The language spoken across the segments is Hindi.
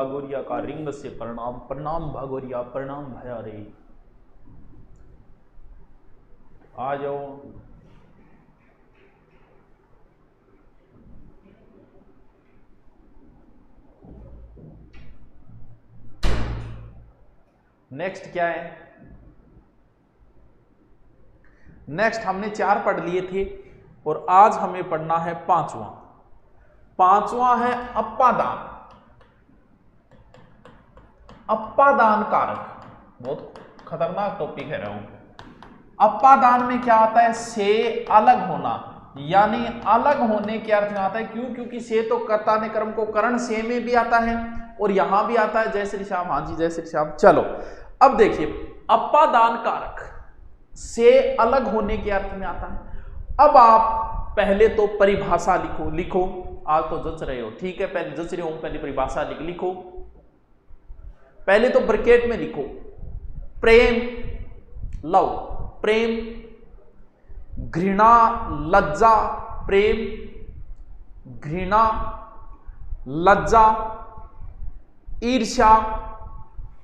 भागोरिया का रिंग से प्रणाम, प्रणाम भागोरिया, प्रणाम भया रे। आ जाओ। नेक्स्ट क्या है? नेक्स्ट हमने 4 पढ़ लिए थे और आज हमें पढ़ना है 5वां। 5वां है अप्पादान। अप्पादान कारक बहुत खतरनाक टॉपिक है रहूं। अप्पादान में क्या आता है? से अलग होना, यानी अलग होने के अर्थ में आता है। क्यों? क्योंकि से तो कर्ता ने कर्म को करण से में भी आता है और यहां भी आता है। जय श्री श्याम। हाँ जी, जय श्री श्याम। चलो अब देखिए, अप्पादान कारक से अलग होने के अर्थ में आता है। अब आप पहले तो परिभाषा लिखो। आज तो जच रहे हो, ठीक है, पहले जच रहे हो, पहले परिभाषा लिखो। पहले तो ब्रैकेट में लिखो प्रेम, लव, प्रेम, घृणा, लज्जा, प्रेम, घृणा, लज्जा, ईर्ष्या,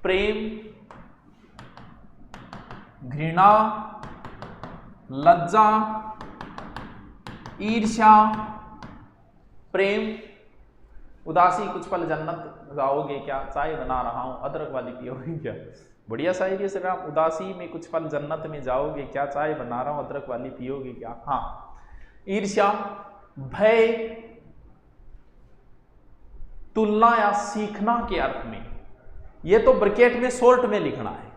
प्रेम, घृणा, लज्जा, ईर्ष्या, प्रेम। उदासी कुछ पल जन्नत जाओगे क्या? चाय बना रहा हूं, अदरक वाली पियोगे क्या? बढ़िया शायरी है सर। उदासी में कुछ पल जन्नत में जाओगे क्या? चाय बना रहा हूं, अदरक वाली पियोगे क्या? हाँ। ईर्ष्या, भय, तुलना या सीखना के अर्थ में। यह तो ब्रैकेट में शॉर्ट में लिखना है।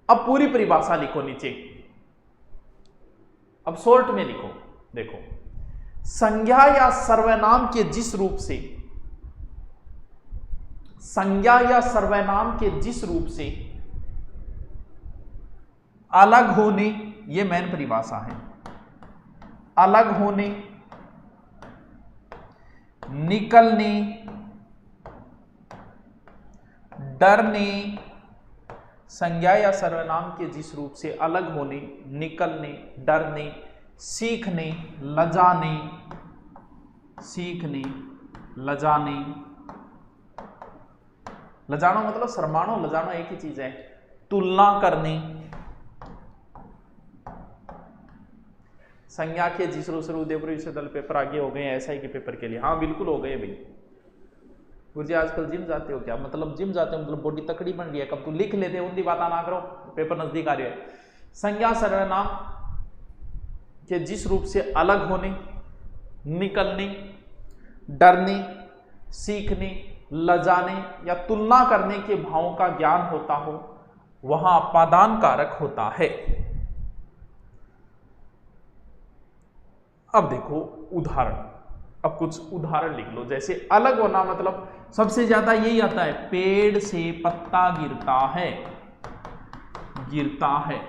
अब पूरी परिभाषा लिखो नीचे। अब शॉर्ट में लिखो। देखो, संज्ञा या सर्वनाम के जिस रूप से, संज्ञा या सर्वनाम के जिस रूप से अलग होने, यह मेन परिभाषा है। अलग होने, निकलने, डरने, संज्ञा या सर्वनाम के जिस रूप से अलग होने, निकलने, डरने, सीखने, लजाने, सीखने, लजाने, लजाना मतलब शर्मानो, लजाना एक ही चीज है। तुलना करने, संज्ञा के जिस रूप से उदयपुर दल पेपर आगे हो गए एसआई के पेपर के लिए। हाँ बिल्कुल हो गए भाई। गुरु जी आजकल जिम जाते हो क्या? मतलब जिम जाते हो मतलब बॉडी तकड़ी बन रही है। कब तू लिख लेते उनकी बात ना करो, पेपर नजदीक आ रही है। संज्ञा सर्वनाम के जिस रूप से अलग होने, निकलने, डरने, सीखने, लजाने या तुलना करने के भावों का ज्ञान होता हो, वहां अप्पादान कारक होता है। अब देखो उदाहरण। अब कुछ उदाहरण लिख लो। जैसे अलग होना मतलब सबसे ज्यादा यही आता है, पेड़ से पत्ता गिरता है, गिरता है।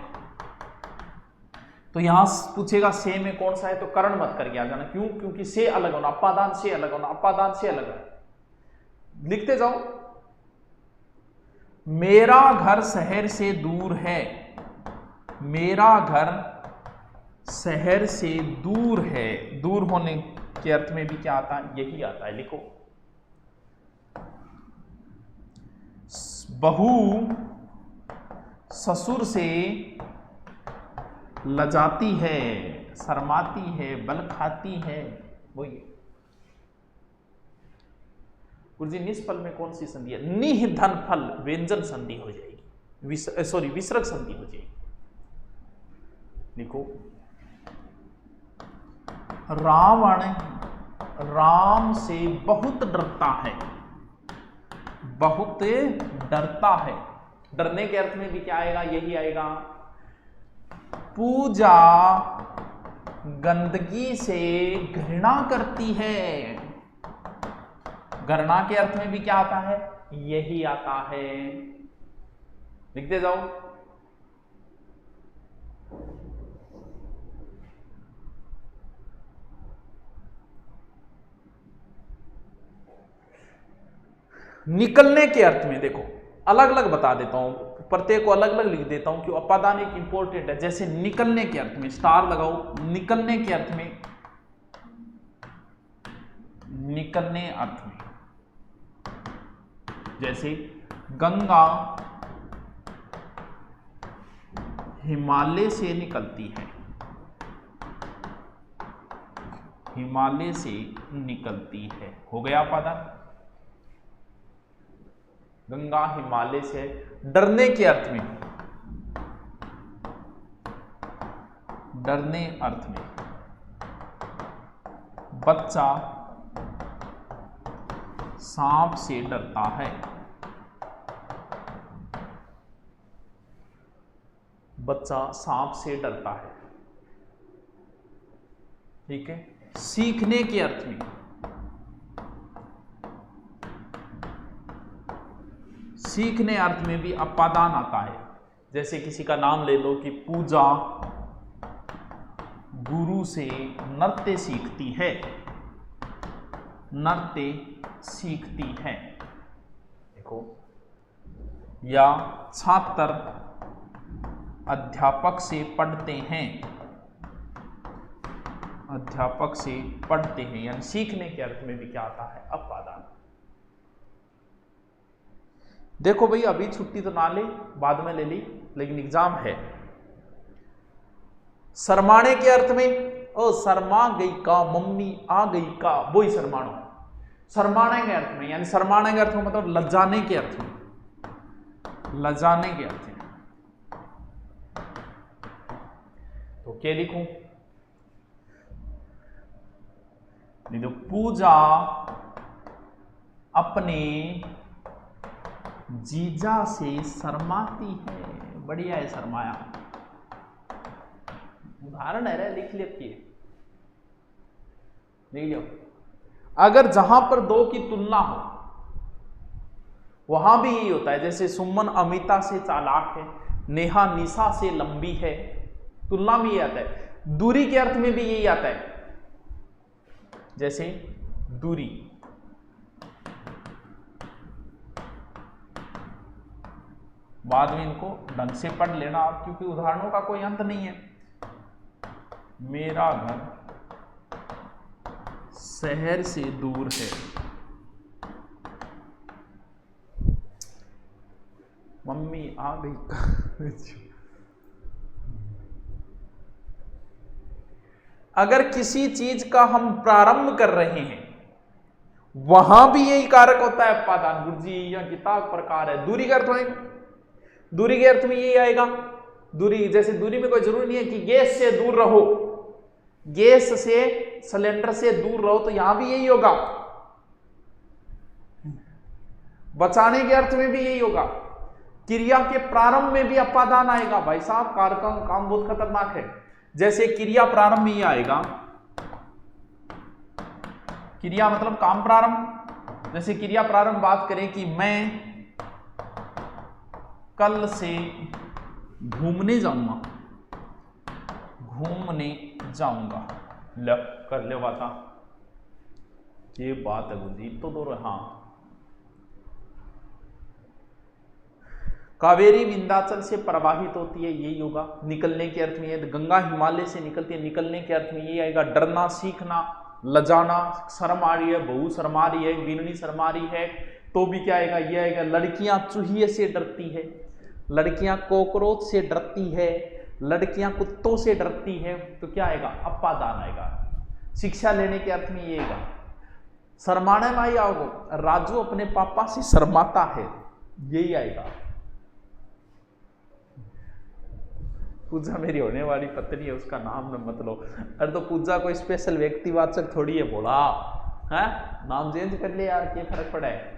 तो यहां पूछेगा से में कौन सा है, तो करण मत करके आ जाना। क्यों? क्योंकि से अलग होना, अप्पादान से अलग होना, अप्पादान से अलग है। लिखते जाओ। मेरा घर शहर से दूर है, मेरा घर शहर से दूर है। दूर होने के अर्थ में भी क्या आता है? यही आता है। लिखो, बहू ससुर से लजाती है, शर्माती है, बल खाती है। वही गुरुजी निष्फल में कौन सी संधि है? निह धन फल व्यंजन संधि हो जाएगी, सॉरी विसर्ग संधि हो जाएगी। लिखो, रावण राम से बहुत डरता है, बहुत डरता है। डरने के अर्थ में भी क्या आएगा? यही आएगा। पूजा गंदगी से घृणा करती है। घृणा के अर्थ में भी क्या आता है? यही आता है। लिखते जाओ। निकलने के अर्थ में देखो अलग अलग बता देता हूं, प्रत्येक को अलग अलग लिख देता हूं कि अप्पादान एक इंपॉर्टेंट है। जैसे निकलने के अर्थ में स्टार लगाओ। निकलने के अर्थ में, निकलने अर्थ में जैसे गंगा हिमालय से निकलती है, हिमालय से निकलती है, हो गया अपादान। गंगा हिमालय से, डरने के अर्थ में, डरने अर्थ में, बच्चा सांप से डरता है, बच्चा सांप से डरता है, ठीक है। सीखने के अर्थ में, सीखने अर्थ में भी अपादान आता है। जैसे किसी का नाम ले लो कि पूजा गुरु से नृत्य सीखती है, नृत्य सीखती है, देखो। या छात्र अध्यापक से पढ़ते हैं, अध्यापक से पढ़ते हैं, यानी सीखने के अर्थ में भी क्या आता है, अपादान। देखो भाई अभी छुट्टी तो ना ले, बाद में ले ली, लेकिन एग्जाम है। शर्माने के अर्थ में, ओ शर्मा गई का, मम्मी आ गई का, वो ही शर्माणो। शर्माने के अर्थ में, यानी शर्माने के अर्थ में मतलब लज्जाने के अर्थ में, लज्जाने के अर्थ में। तो क्या लिखूं? नहीं तो पूजा अपने जीजा से शर्माती है, बढ़िया है शर्माया, उदाहरण है, लिख लिखिए, लिख लो। अगर जहां पर दो की तुलना हो वहां भी यही होता है, जैसे सुमन अमिता से चालाक है, नेहा निशा से लंबी है, तुलना में यही आता है। दूरी के अर्थ में भी यही आता है, जैसे दूरी, बाद में इनको ढंग से पढ़ लेना आप, क्योंकि उदाहरणों का कोई अंत नहीं है। मेरा घर शहर से दूर है, मम्मी आ गई। अगर किसी चीज का हम प्रारंभ कर रहे हैं वहां भी यही कारक होता है अपादान। गुरुजी या किताब प्रकार है, दूरी का अर्थ होगा, दूरी के अर्थ में यही आएगा। दूरी, जैसे दूरी में कोई जरूरी नहीं है कि गैस से दूर रहो, गैस से सिलेंडर से दूर रहो, तो यहां भी यही होगा। बचाने के अर्थ में भी यही होगा। क्रिया के प्रारंभ में भी अपादान आएगा। भाई साहब कारक काम बहुत खतरनाक है। जैसे क्रिया प्रारंभ में ही आएगा, क्रिया मतलब काम प्रारंभ। जैसे क्रिया प्रारंभ बात करें कि मैं कल से घूमने जाऊंगा, घूमने जाऊंगा, ल कर ले बाता, ये बात है गुरुजी तो दो। हाँ, कावेरी विंध्याचल से प्रवाहित होती है, यही होगा। निकलने के अर्थ में ये, गंगा हिमालय से निकलती है, निकलने के अर्थ में ये आएगा। डरना, सीखना, लजाना, शर्म आ रही है, बहू शर्मा रही है, बीननी शर्मा रही है, तो भी क्या आएगा, ये आएगा। लड़कियां चूहिए से डरती है, लड़कियां कॉकरोच से डरती है, लड़कियां कुत्तों से डरती है, तो क्या आएगा, अपादान आएगा। शिक्षा लेने के अर्थ में ये आएगा। शर्माने में आई आओ, राजू अपने पापा से शर्माता है, यही आएगा। पूजा मेरी होने वाली पत्नी है, उसका नाम न मत लो। अरे तो पूजा कोई स्पेशल व्यक्तिवाचक थोड़ी है, बोला है, नाम चेंज कर ले यार, क्या फर्क पड़ा है?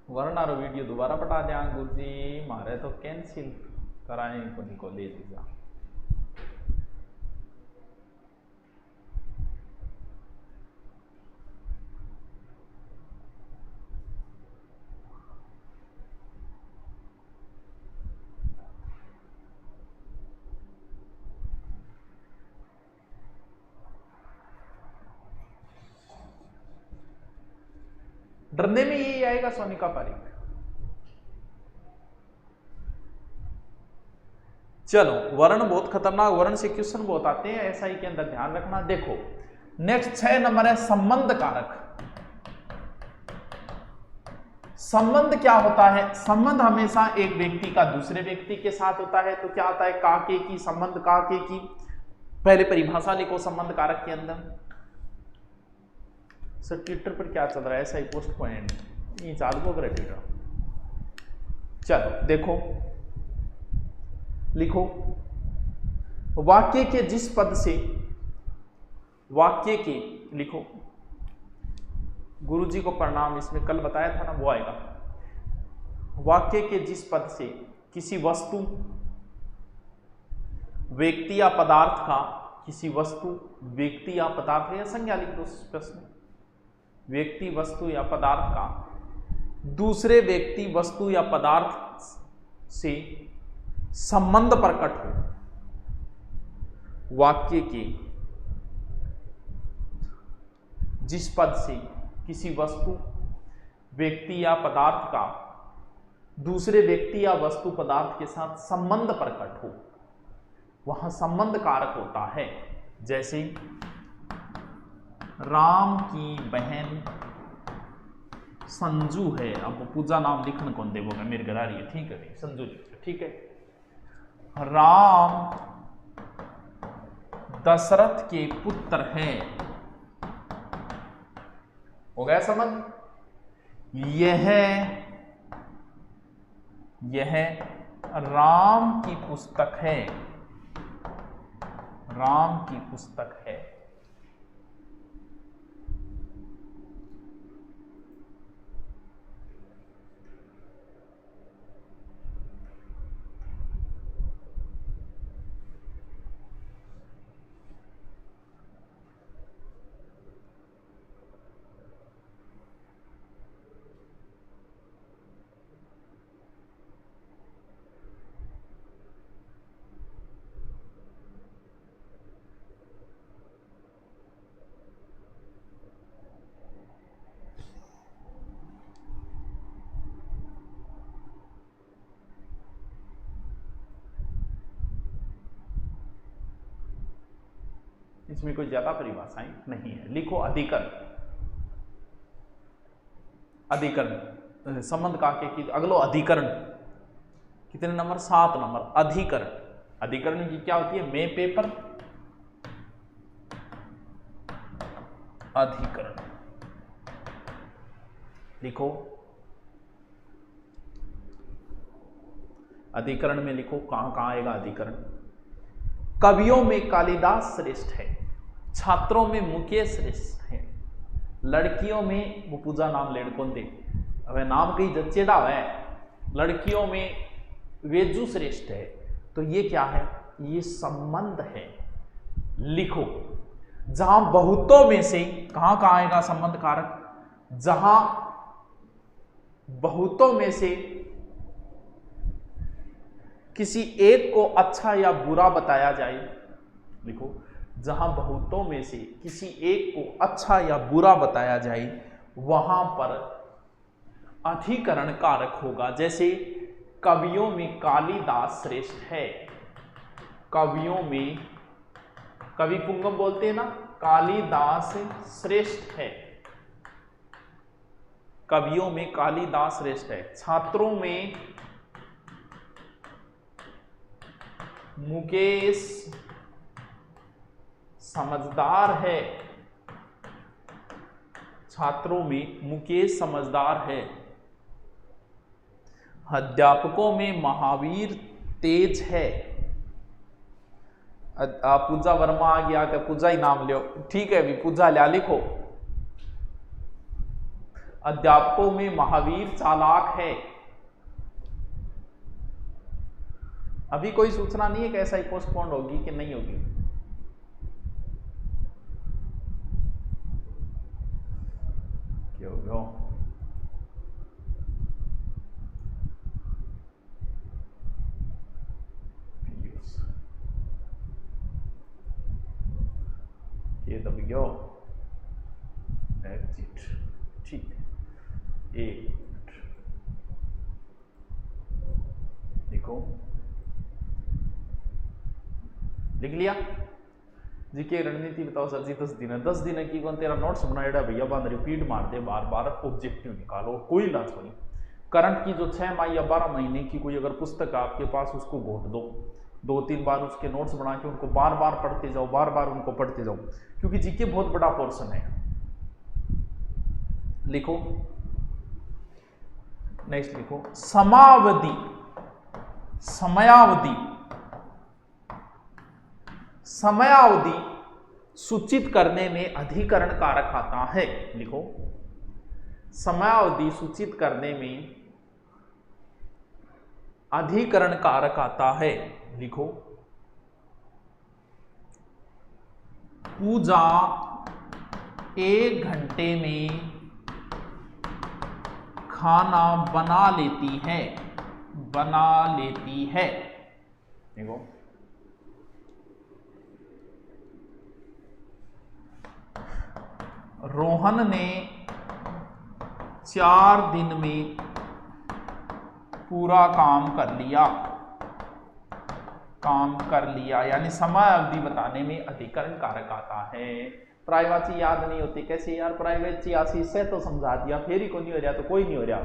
वरना वीडियो दोबारा पटा दिया गुरुजी, मारे तो कैंसिल कराए को ले दीजा। डरने में यही आएगा सोनिका पारिक। चलो, वर्ण बहुत खतरनाक, वर्ण से क्वेश्चन बहुत आते हैं, एसआई के अंदर ध्यान रखना। देखो नेक्स्ट 6 नंबर है संबंध कारक। संबंध क्या होता है? संबंध हमेशा एक व्यक्ति का दूसरे व्यक्ति के साथ होता है। तो क्या होता है? का के की, संबंध का के की। पहले परिभाषा लिखो संबंध कारक के अंदर। सर ट्विटर पर क्या चल रहा है? ऐसा ही पोस्ट पॉइंट ये चालू को करे ट्विटर। चलो देखो, लिखो वाक्य के जिस पद से, वाक्य के लिखो, गुरुजी को प्रणाम, इसमें कल बताया था ना, वो आएगा। वाक्य के जिस पद से किसी वस्तु, व्यक्ति या पदार्थ का, किसी वस्तु, व्यक्ति या पदार्थ या संज्ञा लिख दो प्रश्न, व्यक्ति, वस्तु या पदार्थ का दूसरे व्यक्ति, वस्तु या पदार्थ से संबंध प्रकट हो। वाक्य के जिस पद से किसी वस्तु, व्यक्ति या पदार्थ का दूसरे व्यक्ति या वस्तु, पदार्थ के साथ संबंध प्रकट हो, वहां संबंध कारक होता है। जैसे राम की बहन संजू है। अब पूजा नाम लिखने कौन देवोगे? मेरे घर आ रही है, ठीक है, संजू, ठीक है। राम दशरथ के पुत्र हैं, हो गया समझ? यह राम की पुस्तक है, राम की पुस्तक है। इसमें कोई ज्यादा परिभाषाएं नहीं है। लिखो अधिकरण, अधिकरण संबंध का के अगलो अधिकरण कितने नंबर? 7 नंबर। अधिकरण, अधिकरण की क्या होती है? मैं पेपर, अधिकरण लिखो। अधिकरण में लिखो कहां आएगा अधिकरण। कवियों में कालिदास श्रेष्ठ है, छात्रों में मुकेश श्रेष्ठ है, लड़कियों में, वो पूजा नाम लेड़ कौन दे, अब नाम कहीं जच्चेड़ा है, लड़कियों में वेजू श्रेष्ठ है। तो ये क्या है? ये संबंध है। लिखो जहां बहुतों में से, कहां आएगा संबंध कारक? जहां बहुतों में से किसी एक को अच्छा या बुरा बताया जाए। लिखो जहां बहुतों में से किसी एक को अच्छा या बुरा बताया जाए, वहां पर अधिकरण कारक होगा। जैसे कवियों में कालिदास श्रेष्ठ है, कवियों में, कवि पुंगव बोलते हैं ना, कालिदास श्रेष्ठ है, कवियों में कालिदास श्रेष्ठ है। छात्रों में मुकेश समझदार है, छात्रों में मुकेश समझदार है। अध्यापकों में महावीर तेज है। पूजा वर्मा आ गया, क्या पूजा ही नाम लो, ठीक है, भी पूजा लिया, लिखो अध्यापकों में महावीर चालाक है। अभी कोई सूचना नहीं है कि ऐसा ही पोस्टपोन्ड होगी कि नहीं होगी। क्या हो गया? ये दब गया एग्जिट, ठीक है, एक मिनट देखो, लिख लिया। जीके रणनीति बताओ सर जी 10 दिन है। 10 दिन की कौन तेरा नोट्स बनाएगा भैया, बंद रिपीट मारते बार बार, ऑब्जेक्टिव निकालो, कोई लाज नहीं। करंट की जो 6 माह या 12 महीने की कोई अगर पुस्तक आपके पास, उसको घोट दो, 2-3 बार उसके नोट्स बना के उनको बार बार पढ़ते जाओ, बार बार उनको पढ़ते जाओ, क्योंकि जीके बहुत बड़ा पोर्शन है। लिखो नेक्स्ट, लिखो समावधि, समयावधि, समयावधि सूचित करने में अधिकरण कारक आता है। लिखो समयावधि सूचित करने में अधिकरण कारक आता है। लिखो पूजा 1 घंटे में खाना बना लेती है, बना लेती है। देखो रोहन ने 4 दिन में पूरा काम कर लिया, काम कर लिया, यानी समय अवधि बताने में अधिकरण कारक आता है। प्रायवाची याद नहीं होती, कैसे यार प्रायवाची आशीष से तो समझा दिया, फिर ही को नहीं हो रहा तो कोई नहीं हो रहा।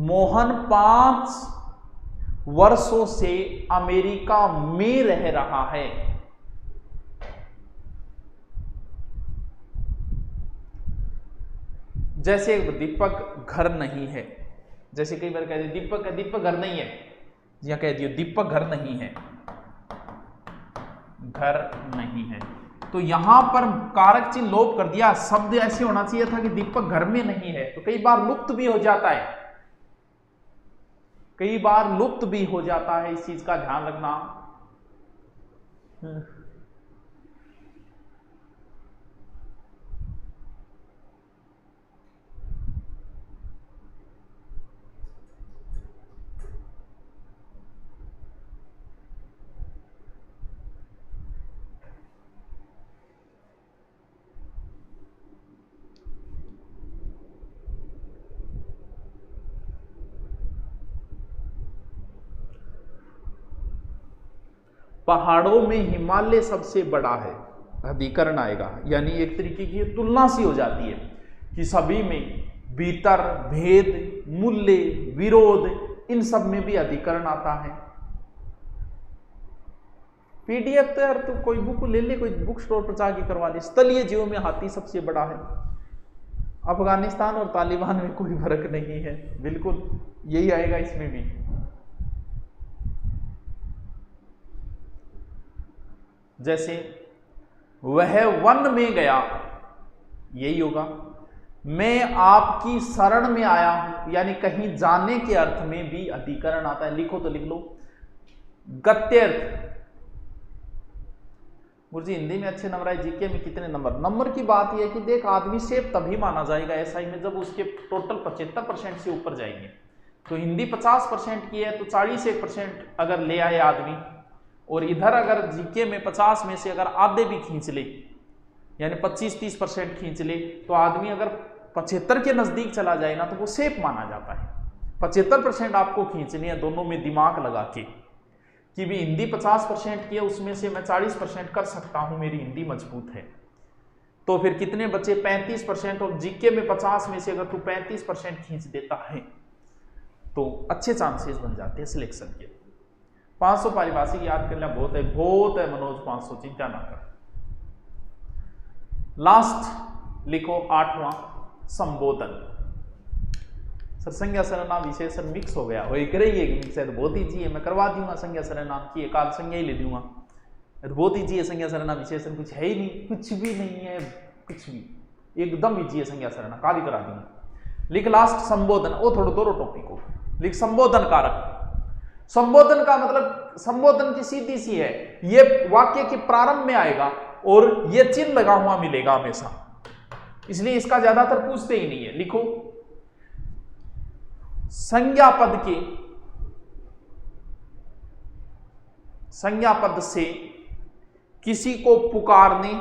मोहन 5 वर्षों से अमेरिका में रह रहा है। जैसे दीपक घर नहीं है, जैसे कई बार कह दिए दीपक घर नहीं है, या कह दियो दीपक घर नहीं है, घर नहीं है, तो यहां पर कारक चिन्ह लोप कर दिया। शब्द ऐसे होना चाहिए था कि दीपक घर में नहीं है, तो कई बार लुप्त भी हो जाता है, कई बार लुप्त भी हो जाता है, इस चीज का ध्यान रखना। पहाड़ों में हिमालय सबसे बड़ा है, अधिकरण आएगा, यानी एक तरीके की तुलना सी हो जाती है कि सभी में भीतर भेद, मूल्य, विरोध, इन सब में भी अधिकरण आता है। पीडीएफ तो यार तू कोई बुक ले ले, कोई बुक स्टोर पर जाके करवा ले। स्थलीय जीवों में हाथी सबसे बड़ा है। अफगानिस्तान और तालिबान में कोई फर्क नहीं है, बिल्कुल यही आएगा इसमें भी। जैसे वह वन में गया, यही होगा। मैं आपकी शरण में आया हूं, यानी कहीं जाने के अर्थ में भी अधिकरण आता है। लिखो तो लिख लो गत्यर्थ। गुरुजी हिंदी में अच्छे नंबर आए, जीके में कितने नंबर? नंबर की बात यह है कि देख आदमी सेफ तभी माना जाएगा एसआई में जब उसके टोटल 75% से ऊपर जाएंगे। तो हिंदी 50% की है तो 40% अगर ले आए आदमी, और इधर अगर जीके में 50 में से अगर आधे भी खींच ले, यानी 25-30% खींच ले, तो आदमी अगर 75 के नजदीक चला जाए ना तो वो सेफ माना जाता है। 75% आपको खींचनी है, दोनों में दिमाग लगा के कि भी हिंदी 50% की है, उसमें से मैं 40% कर सकता हूं, मेरी हिंदी मजबूत है। तो फिर कितने बचे? 35%। और जीके में 50 में से अगर तू 35% खींच देता है तो अच्छे चांसेस बन जाते हैं सिलेक्शन के। 500 पारिभाषिक याद करना बहुत है मनोज, 500 चिंता ना कर। लास्ट लिखो 8वां संबोधन। सर संज्ञा सर्वनाम विशेषण मिक्स हो गया, वही करेगी मिक्स है तो बहुत ईजी है, मैं करवा दूंगा। संज्ञा सर्वनाम की काल संज्ञा ही ले लूंगा, तो बहुत ईजी है। संज्ञा सर्वनाम विशेषण कुछ है ही नहीं, कुछ भी नहीं है, कुछ भी एकदम ईजी है। संज्ञा सर्वनाम काल ही करा दूंगा। लिख लास्ट संबोधन, वो थोड़ा दोनों टॉपिक को लिख। संबोधन कारक, संबोधन का मतलब संबोधन की सीधी सी है, ये वाक्य के प्रारंभ में आएगा और ये चिन्ह लगा हुआ मिलेगा हमेशा, इसलिए इसका ज्यादातर पूछते ही नहीं है। लिखो संज्ञा पद से किसी को पुकारने,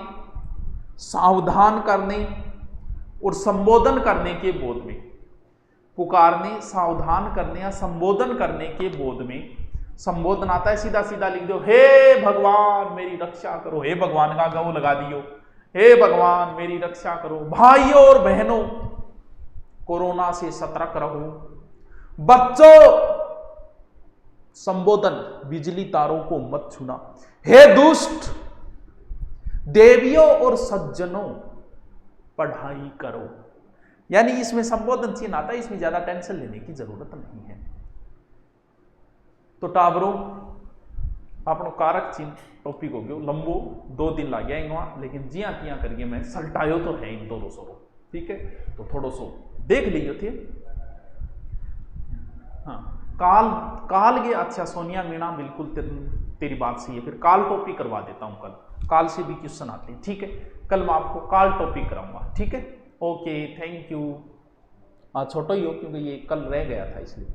सावधान करने और संबोधन करने के बोध में, पुकारने, सावधान करने या संबोधन करने के बोध में संबोधन आता है सीधा सीधा लिख दो, हे भगवान मेरी रक्षा करो, हे भगवान का गौ लगा दियो, हे भगवान मेरी रक्षा करो। भाइयों और बहनों कोरोना से सतर्क रहो। बच्चों संबोधन, बिजली तारों को मत छूना। हे दुष्ट देवियों और सज्जनों पढ़ाई करो। यानी इसमें संबोधन चिन्ह आता है, इसमें ज्यादा टेंशन लेने की जरूरत नहीं है। तो टाबरों आपनो कारक चिन्ह टॉपिक हो गयो लंबो, 2 दिन लग गया इनवा, लेकिन जिया तिया करके मैं सल्टायो तो है इन दोनों सोरो। ठीक है, तो थोड़ो सो देख लियो थे। हाँ, काल के अच्छा सोनिया मीणा बिल्कुल तेरी बात सही है। फिर काल टॉपिक करवा देता हूं, काल से भी क्वेश्चन आते हैं। ठीक है, कल मैं आपको काल टॉपिक कराऊंगा। ठीक है, ओके, थैंक यू। छोटा ही हो क्योंकि ये कल रह गया था इसलिए।